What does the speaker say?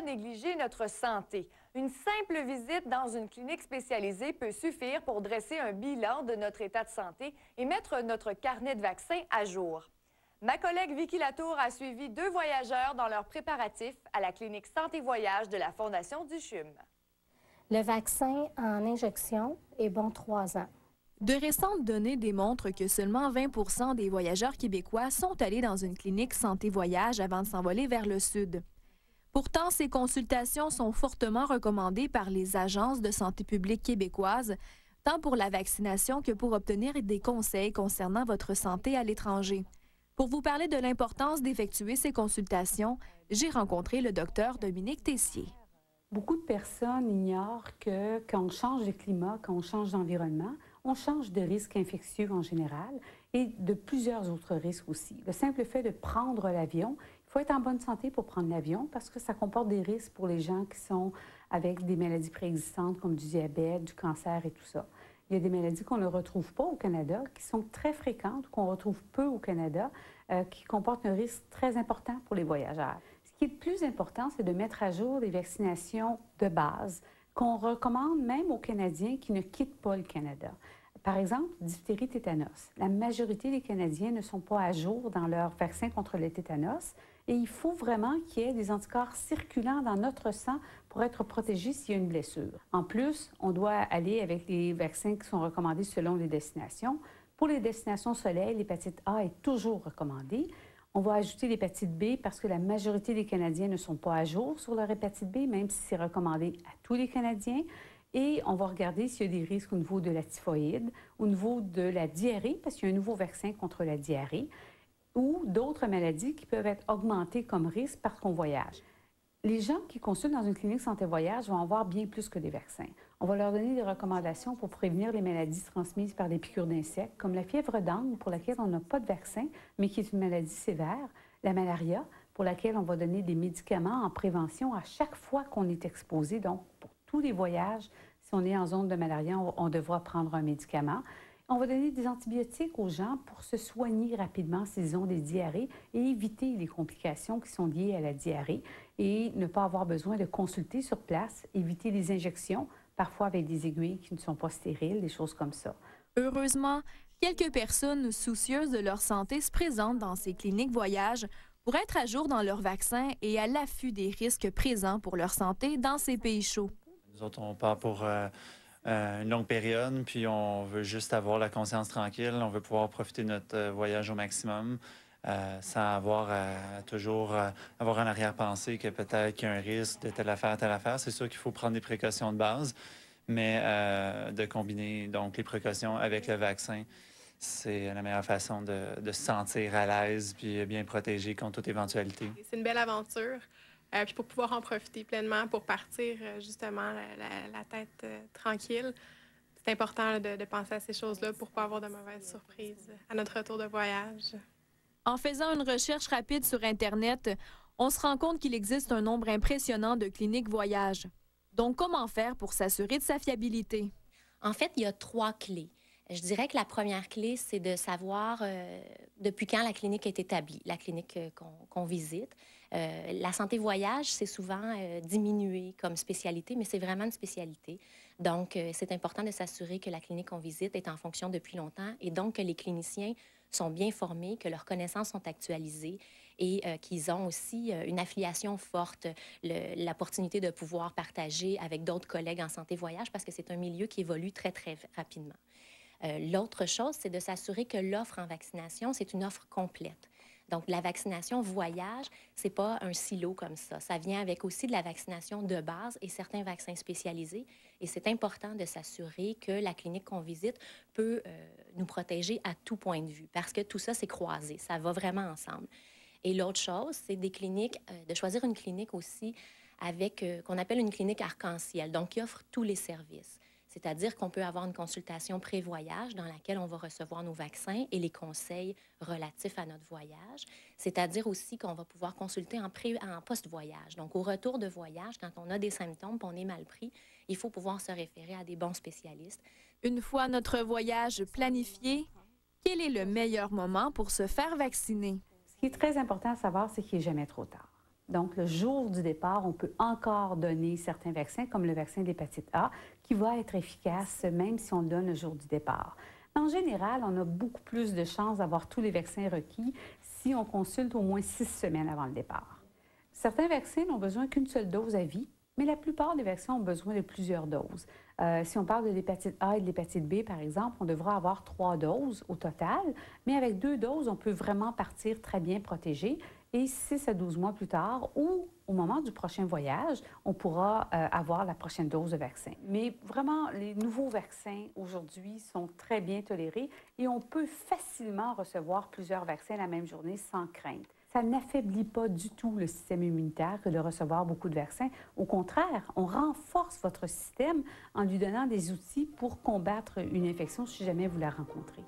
négliger notre santé. Une simple visite dans une clinique spécialisée peut suffire pour dresser un bilan de notre état de santé et mettre notre carnet de vaccins à jour. Ma collègue Vicky Latour a suivi 2 voyageurs dans leurs préparatifs à la clinique Santé Voyage de la Fondation du CHUM. Le vaccin en injection est bon 3 ans. De récentes données démontrent que seulement 20 des voyageurs québécois sont allés dans une clinique Santé Voyage avant de s'envoler vers le sud. Pourtant, ces consultations sont fortement recommandées par les agences de santé publique québécoises, tant pour la vaccination que pour obtenir des conseils concernant votre santé à l'étranger. Pour vous parler de l'importance d'effectuer ces consultations, j'ai rencontré le docteur Dominique Tessier. Beaucoup de personnes ignorent que quand on change de climat, quand on change d'environnement, on change de risques infectieux en général et de plusieurs autres risques aussi. Le simple fait de prendre l'avion, il faut être en bonne santé pour prendre l'avion parce que ça comporte des risques pour les gens qui sont avec des maladies préexistantes comme du diabète, du cancer et tout ça. Il y a des maladies qu'on ne retrouve pas au Canada, qui sont très fréquentes, qu'on retrouve peu au Canada, qui comportent un risque très important pour les voyageurs. Ce qui est le plus important, c'est de mettre à jour les vaccinations de base qu'on recommande même aux Canadiens qui ne quittent pas le Canada. Par exemple, diphtérie, tétanos. La majorité des Canadiens ne sont pas à jour dans leur vaccin contre le tétanos et il faut vraiment qu'il y ait des anticorps circulants dans notre sang pour être protégé s'il y a une blessure. En plus, on doit aller avec les vaccins qui sont recommandés selon les destinations. Pour les destinations soleil, l'hépatite A est toujours recommandée. On va ajouter l'hépatite B parce que la majorité des Canadiens ne sont pas à jour sur leur hépatite B, même si c'est recommandé à tous les Canadiens. Et on va regarder s'il y a des risques au niveau de la typhoïde, au niveau de la diarrhée, parce qu'il y a un nouveau vaccin contre la diarrhée, ou d'autres maladies qui peuvent être augmentées comme risque parce qu'on voyage. Les gens qui consultent dans une clinique santé voyage vont avoir bien plus que des vaccins. On va leur donner des recommandations pour prévenir les maladies transmises par les piqûres d'insectes, comme la fièvre d'Angle, pour laquelle on n'a pas de vaccin, mais qui est une maladie sévère, la malaria, pour laquelle on va donner des médicaments en prévention à chaque fois qu'on est exposé. Donc, pour tous les voyages, si on est en zone de malaria, on devra prendre un médicament. On va donner des antibiotiques aux gens pour se soigner rapidement s'ils ont des diarrhées et éviter les complications qui sont liées à la diarrhée et ne pas avoir besoin de consulter sur place, éviter les injections, parfois avec des aiguilles qui ne sont pas stériles, des choses comme ça. Heureusement, quelques personnes soucieuses de leur santé se présentent dans ces cliniques voyage pour être à jour dans leur vaccin et à l'affût des risques présents pour leur santé dans ces pays chauds. Nous autres, on part pour une longue période, puis on veut juste avoir la conscience tranquille. On veut pouvoir profiter de notre voyage au maximum sans avoir toujours avoir en arrière-pensée que peut-être qu'il y a un risque de telle affaire, telle affaire. C'est sûr qu'il faut prendre des précautions de base, mais de combiner donc les précautions avec le vaccin, c'est la meilleure façon de se sentir à l'aise puis bien protégé contre toute éventualité. C'est une belle aventure. Puis pour pouvoir en profiter pleinement, pour partir justement la tête tranquille, c'est important de penser à ces choses-là pour ne pas avoir de mauvaises surprises à notre retour de voyage. En faisant une recherche rapide sur Internet, on se rend compte qu'il existe un nombre impressionnant de cliniques voyage. Donc, comment faire pour s'assurer de sa fiabilité? En fait, il y a 3 clés. Je dirais que la première clé, c'est de savoir depuis quand la clinique est établie, la clinique qu'on visite. La santé voyage, c'est souvent diminué comme spécialité, mais c'est vraiment une spécialité. Donc, c'est important de s'assurer que la clinique qu'on visite est en fonction depuis longtemps et donc que les cliniciens sont bien formés, que leurs connaissances sont actualisées et qu'ils ont aussi une affiliation forte, l'opportunité de pouvoir partager avec d'autres collègues en santé voyage parce que c'est un milieu qui évolue très, très rapidement. L'autre chose, c'est de s'assurer que l'offre en vaccination, c'est une offre complète. Donc, la vaccination voyage, c'est pas un silo comme ça. Ça vient avec aussi de la vaccination de base et certains vaccins spécialisés. Et c'est important de s'assurer que la clinique qu'on visite peut nous protéger à tout point de vue parce que tout ça, c'est croisé. Ça va vraiment ensemble. Et l'autre chose, c'est des cliniques, de choisir une clinique aussi avec, qu'on appelle une clinique arc-en-ciel, donc qui offre tous les services. C'est-à-dire qu'on peut avoir une consultation pré-voyage dans laquelle on va recevoir nos vaccins et les conseils relatifs à notre voyage. C'est-à-dire aussi qu'on va pouvoir consulter en post-voyage. Donc, au retour de voyage, quand on a des symptômes et on est mal pris, il faut pouvoir se référer à des bons spécialistes. Une fois notre voyage planifié, quel est le meilleur moment pour se faire vacciner? Ce qui est très important à savoir, c'est qu'il n'est jamais trop tard. Donc, le jour du départ, on peut encore donner certains vaccins, comme le vaccin de l'hépatite A, qui va être efficace même si on le donne le jour du départ. En général, on a beaucoup plus de chances d'avoir tous les vaccins requis si on consulte au moins 6 semaines avant le départ. Certains vaccins n'ont besoin qu'une seule dose à vie, mais la plupart des vaccins ont besoin de plusieurs doses. Si on parle de l'hépatite A et de l'hépatite B, par exemple, on devra avoir 3 doses au total, mais avec 2 doses, on peut vraiment partir très bien protégé. Et 6 à 12 mois plus tard, ou au moment du prochain voyage, on pourra avoir la prochaine dose de vaccin. Mais vraiment, les nouveaux vaccins aujourd'hui sont très bien tolérés et on peut facilement recevoir plusieurs vaccins la même journée sans crainte. Ça n'affaiblit pas du tout le système immunitaire que de recevoir beaucoup de vaccins. Au contraire, on renforce votre système en lui donnant des outils pour combattre une infection si jamais vous la rencontrez.